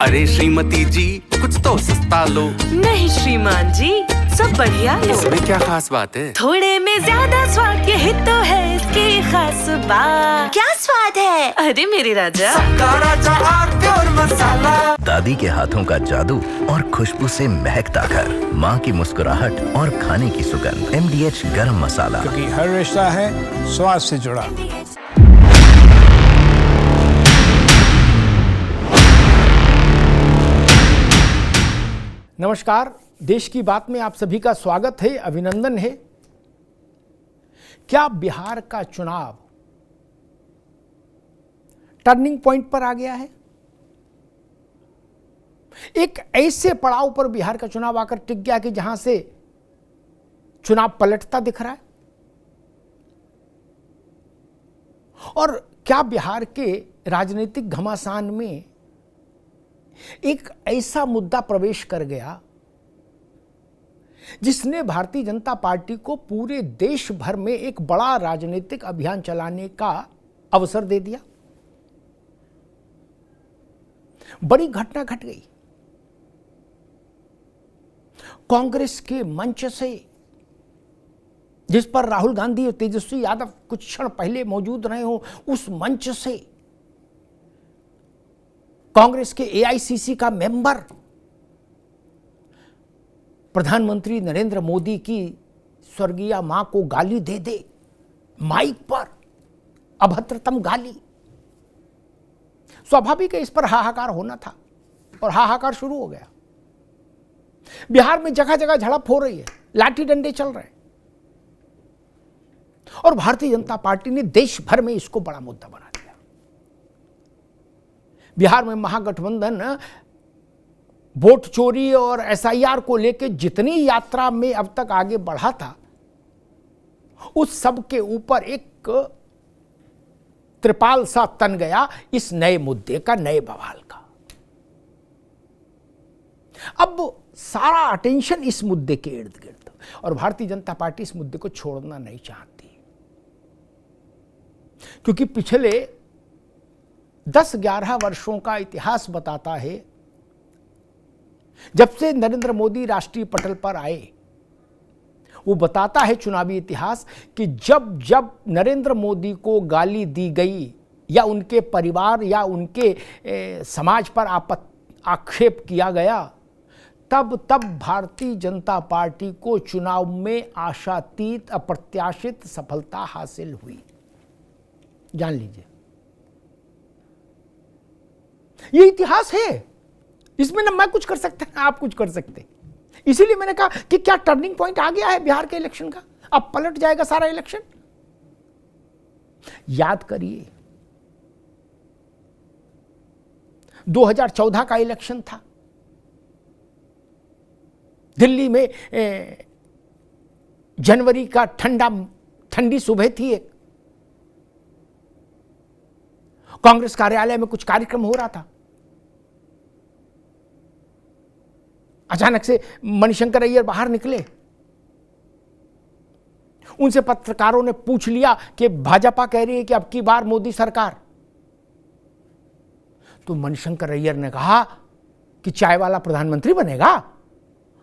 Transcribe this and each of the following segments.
अरे श्रीमती जी कुछ तो सस्ता लो। नहीं श्रीमान जी, सब बढ़िया लो। इसमें क्या खास बात है? थोड़े में ज्यादा स्वाद, यही तो है इसकी खास बात। क्या स्वाद है? अरे मेरे राजा, राजा और मसाला। दादी के हाथों का जादू और खुशबू से महकता घर, माँ की मुस्कुराहट और खाने की सुगंध। MDH गरम मसाला, क्योंकि हर रिश्ता है स्वाद से जुड़ा। नमस्कार, देश की बात में आप सभी का स्वागत है, अभिनंदन है। क्या बिहार का चुनाव टर्निंग पॉइंट पर आ गया है? एक ऐसे पड़ाव पर बिहार का चुनाव आकर टिक गया कि जहां से चुनाव पलटता दिख रहा है। और क्या बिहार के राजनीतिक घमासान में एक ऐसा मुद्दा प्रवेश कर गया जिसने भारतीय जनता पार्टी को पूरे देश भर में एक बड़ा राजनीतिक अभियान चलाने का अवसर दे दिया? बड़ी घटना घट गई। कांग्रेस के मंच से, जिस पर राहुल गांधी और तेजस्वी यादव कुछ क्षण पहले मौजूद रहे हो, उस मंच से कांग्रेस के AICC का मेंबर प्रधानमंत्री नरेंद्र मोदी की स्वर्गीय मां को गाली दे दे, माइक पर अभद्रतम गाली। स्वाभाविक है इस पर हाहाकार होना था और हाहाकार शुरू हो गया। बिहार में जगह जगह झड़प हो रही है, लाठी डंडे चल रहे हैं और भारतीय जनता पार्टी ने देश भर में इसको बड़ा मुद्दा बना दिया। बिहार में महागठबंधन वोट चोरी और SIR को लेकर जितनी यात्रा में अब तक आगे बढ़ा था, उस सब के ऊपर एक त्रिपाल सा तन गया इस नए मुद्दे का, नए बवाल का। अब सारा अटेंशन इस मुद्दे के इर्द गिर्द, और भारतीय जनता पार्टी इस मुद्दे को छोड़ना नहीं चाहती, क्योंकि पिछले 10-11 वर्षों का इतिहास बताता है, जब से नरेंद्र मोदी राष्ट्रीय पटल पर आए, वो बताता है चुनावी इतिहास कि जब जब नरेंद्र मोदी को गाली दी गई या उनके परिवार या उनके समाज पर आक्षेप किया गया, तब तब भारतीय जनता पार्टी को चुनाव में आशातीत अप्रत्याशित सफलता हासिल हुई। जान लीजिए, ये इतिहास है, इसमें ना मैं कुछ कर सकता ना आप कुछ कर सकते। इसीलिए मैंने कहा कि क्या टर्निंग पॉइंट आ गया है बिहार के इलेक्शन का? अब पलट जाएगा सारा इलेक्शन। याद करिए, 2014 का इलेक्शन था। दिल्ली में जनवरी का ठंडी सुबह थी। एक कांग्रेस कार्यालय में कुछ कार्यक्रम हो रहा था। अचानक से मणिशंकर अय्यर बाहर निकले। उनसे पत्रकारों ने पूछ लिया कि भाजपा कह रही है कि अब की बार मोदी सरकार। तो मणिशंकर अय्यर ने कहा कि चाय वाला प्रधानमंत्री बनेगा।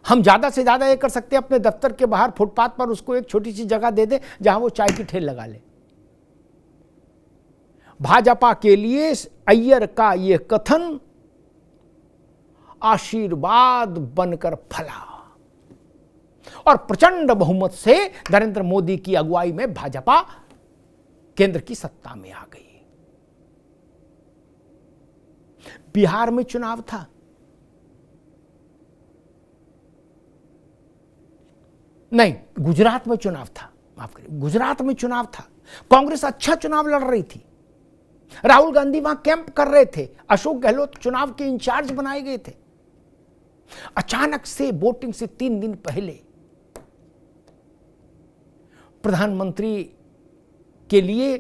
हम ज्यादा से ज्यादा ये कर सकते हैं, अपने दफ्तर के बाहर फुटपाथ पर उसको एक छोटी सी जगह दे दे जहां वो चाय की ठेल लगा ले। भाजपा के लिए अय्यर का यह कथन आशीर्वाद बनकर फला और प्रचंड बहुमत से नरेंद्र मोदी की अगुवाई में भाजपा केंद्र की सत्ता में आ गई। बिहार में चुनाव था, नहीं गुजरात में चुनाव था, माफ करिए, गुजरात में चुनाव था। कांग्रेस अच्छा चुनाव लड़ रही थी। राहुल गांधी वहां कैंप कर रहे थे। अशोक गहलोत चुनाव के इंचार्ज बनाए गए थे। अचानक से वोटिंग से 3 दिन पहले प्रधानमंत्री के लिए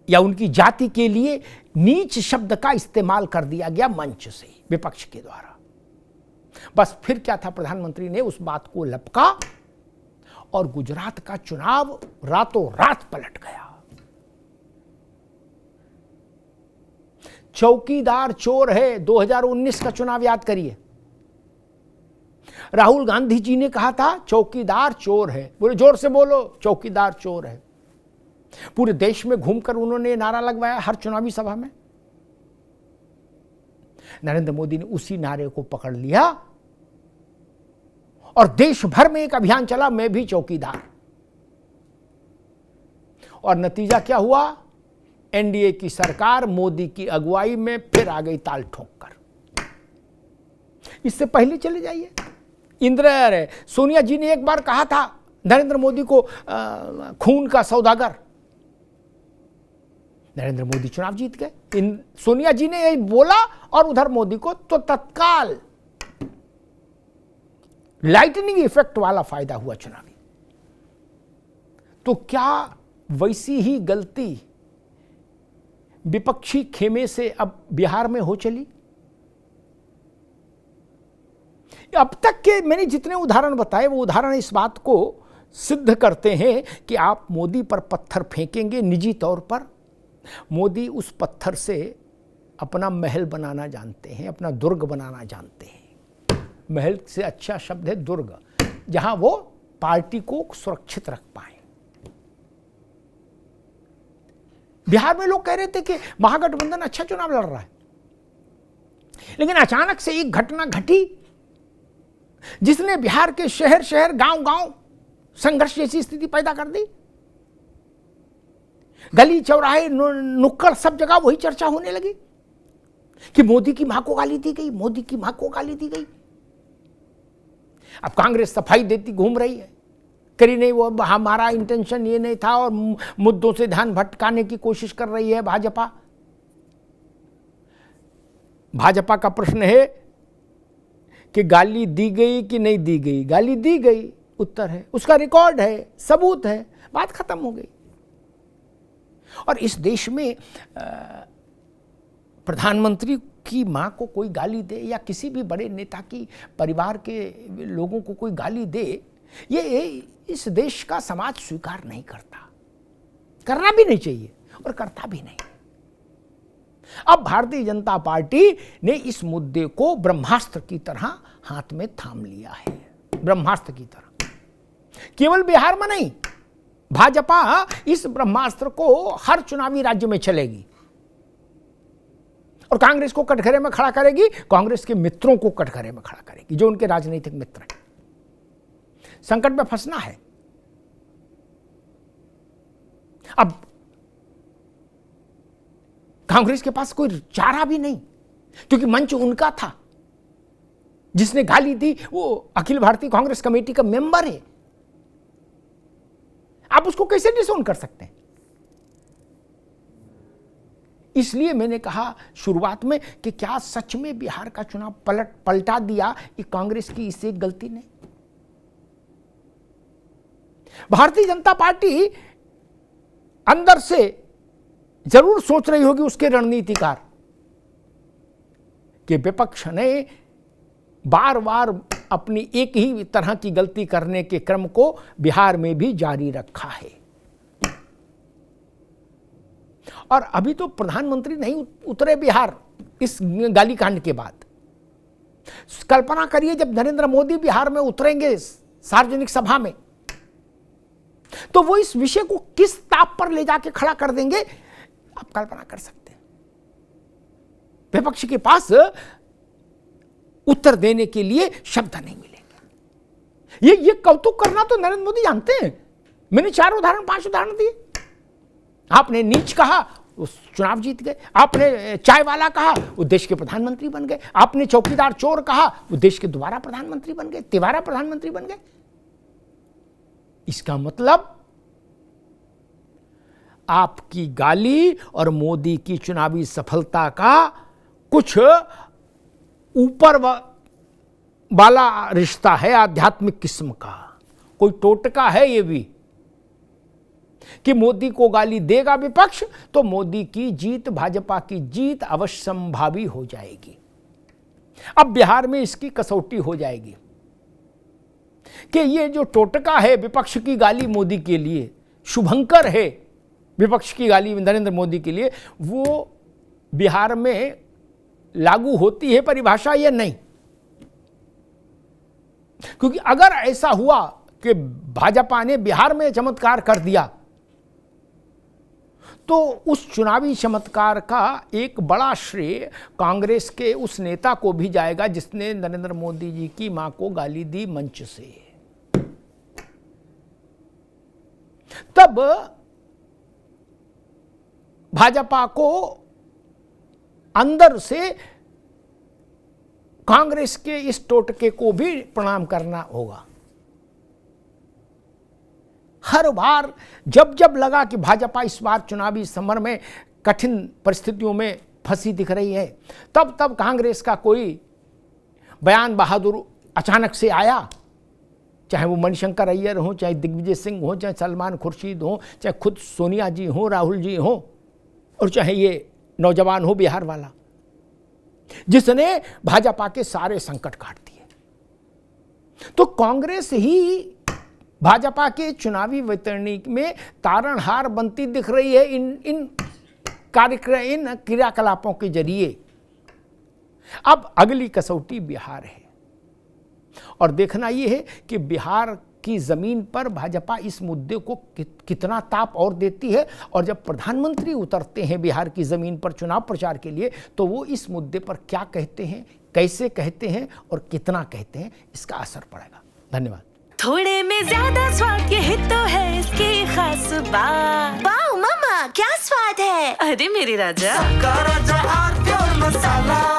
या उनकी जाति के लिए नीच शब्द का इस्तेमाल कर दिया गया मंच से, विपक्ष के द्वारा। बस फिर क्या था, प्रधानमंत्री ने उस बात को लपका और गुजरात का चुनाव रातों रात पलट गया। चौकीदार चोर है। 2019 का चुनाव याद करिए, राहुल गांधी जी ने कहा था चौकीदार चोर है। बोले जोर से बोलो, चौकीदार चोर है। पूरे देश में घूमकर उन्होंने नारा लगवाया हर चुनावी सभा में। नरेंद्र मोदी ने उसी नारे को पकड़ लिया और देश भर में एक अभियान चला, मैं भी चौकीदार। और नतीजा क्या हुआ? एनडीए की सरकार मोदी की अगुवाई में फिर आ गई ताल ठोक कर। इससे पहले चले जाइए, सोनिया जी ने एक बार कहा था नरेंद्र मोदी को खून का सौदागर। नरेंद्र मोदी चुनाव जीत गए। सोनिया जी ने यही बोला और उधर मोदी को तो तत्काल लाइटनिंग इफेक्ट वाला फायदा हुआ चुनावी। तो क्या वैसी ही गलती विपक्षी खेमे से अब बिहार में हो चली? अब तक के मैंने जितने उदाहरण बताए वो उदाहरण इस बात को सिद्ध करते हैं कि आप मोदी पर पत्थर फेंकेंगे निजी तौर पर, मोदी उस पत्थर से अपना महल बनाना जानते हैं, अपना दुर्ग बनाना जानते हैं। महल से अच्छा शब्द है दुर्ग, जहां वो पार्टी को सुरक्षित रख पाए। बिहार में लोग कह रहे थे कि महागठबंधन अच्छा चुनाव लड़ रहा है, लेकिन अचानक से एक घटना घटी जिसने बिहार के शहर शहर गांव गांव संघर्ष जैसी स्थिति पैदा कर दी। गली चौराहे नुक्कड़ सब जगह वही चर्चा होने लगी कि मोदी की मां को गाली दी गई, मोदी की मां को गाली दी गई। अब कांग्रेस सफाई देती घूम रही है, करी नहीं वो हमारा इंटेंशन ये नहीं था, और मुद्दों से ध्यान भटकाने की कोशिश कर रही है भाजपा का प्रश्न है कि गाली दी गई कि नहीं दी गई। गाली दी गई, उत्तर है, उसका रिकॉर्ड है, सबूत है, बात खत्म हो गई। और इस देश में प्रधानमंत्री की मां को कोई गाली दे या किसी भी बड़े नेता की परिवार के लोगों को कोई गाली दे, ये इस देश का समाज स्वीकार नहीं करता, करना भी नहीं चाहिए और करता भी नहीं। अब भारतीय जनता पार्टी ने इस मुद्दे को ब्रह्मास्त्र की तरह हाथ में थाम लिया है, ब्रह्मास्त्र की तरह। केवल बिहार में नहीं, भाजपा इस ब्रह्मास्त्र को हर चुनावी राज्य में चलेगी और कांग्रेस को कटघरे में खड़ा करेगी, कांग्रेस के मित्रों को कटघरे में खड़ा करेगी, जो उनके राजनीतिक मित्र हैं। संकट में फंसना है। अब कांग्रेस के पास कोई चारा भी नहीं, क्योंकि मंच उनका था। जिसने गाली दी वो अखिल भारतीय कांग्रेस कमेटी का मेंबर है। आप उसको कैसे डिसोन कर सकते हैं? इसलिए मैंने कहा शुरुआत में कि क्या सच में बिहार का चुनाव पलटा दिया ये कांग्रेस की इस एक गलती ने? भारतीय जनता पार्टी अंदर से जरूर सोच रही होगी, उसके रणनीतिकार, कि विपक्ष ने बार बार अपनी एक ही तरह की गलती करने के क्रम को बिहार में भी जारी रखा है। और अभी तो प्रधानमंत्री नहीं उतरे बिहार इस गाली कांड के बाद। कल्पना करिए जब नरेंद्र मोदी बिहार में उतरेंगे सार्वजनिक सभा में, तो वो इस विषय को किस ताप पर ले जाके खड़ा कर देंगे, आप कल्पना कर सकते हैं। विपक्ष के पास उत्तर देने के लिए शब्द नहीं मिलेंगे। ये कौतुक करना तो नरेंद्र मोदी जानते हैं। मैंने 5 उदाहरण दिए। आपने नीच कहा, वो चुनाव जीत गए। आपने चाय वाला कहा, वो देश के प्रधानमंत्री बन गए। आपने चौकीदार चोर कहा, वो देश के दोबारा प्रधानमंत्री बन गए, तिवारा प्रधानमंत्री बन गए। इसका मतलब आपकी गाली और मोदी की चुनावी सफलता का कुछ ऊपर वाला रिश्ता है, आध्यात्मिक किस्म का कोई टोटका है ये भी, कि मोदी को गाली देगा विपक्ष तो मोदी की जीत, भाजपा की जीत अवश्य संभावी हो जाएगी। अब बिहार में इसकी कसौटी हो जाएगी कि ये जो टोटका है विपक्ष की गाली मोदी के लिए, शुभंकर है विपक्ष की गाली नरेंद्र मोदी के लिए, वो बिहार में लागू होती है परिभाषा या नहीं। क्योंकि अगर ऐसा हुआ कि भाजपा ने बिहार में चमत्कार कर दिया तो उस चुनावी चमत्कार का एक बड़ा श्रेय कांग्रेस के उस नेता को भी जाएगा जिसने नरेंद्र मोदी जी की मां को गाली दी मंच से। तब भाजपा को अंदर से कांग्रेस के इस टोटके को भी प्रणाम करना होगा। हर बार जब जब लगा कि भाजपा इस बार चुनावी समर में कठिन परिस्थितियों में फंसी दिख रही है, तब तब कांग्रेस का कोई बयान बहादुर अचानक से आया, चाहे वो मणिशंकर अय्यर हो, चाहे दिग्विजय सिंह हो, चाहे सलमान खुर्शीद हो, चाहे खुद सोनिया जी हो, राहुल जी हो, और चाहे ये नौजवान हो बिहार वाला, जिसने भाजपा के सारे संकट काट दिए। तो कांग्रेस ही भाजपा के चुनावी वैतरणी में तारणहार बनती दिख रही है इन क्रियाकलापों के जरिए। अब अगली कसौटी बिहार है और देखना यह है कि बिहार की जमीन पर भाजपा इस मुद्दे को कितना ताप और देती है, और जब प्रधानमंत्री उतरते हैं बिहार की जमीन पर चुनाव प्रचार के लिए तो वो इस मुद्दे पर क्या कहते हैं, कैसे कहते हैं और कितना कहते हैं, इसका असर पड़ेगा। धन्यवाद। थोड़े में ज्यादा स्वाद यही तो है इसकी खास बात। वाओ मम्मा, क्या स्वाद है। अरे मेरे राजा, का राजा आरती और मसाला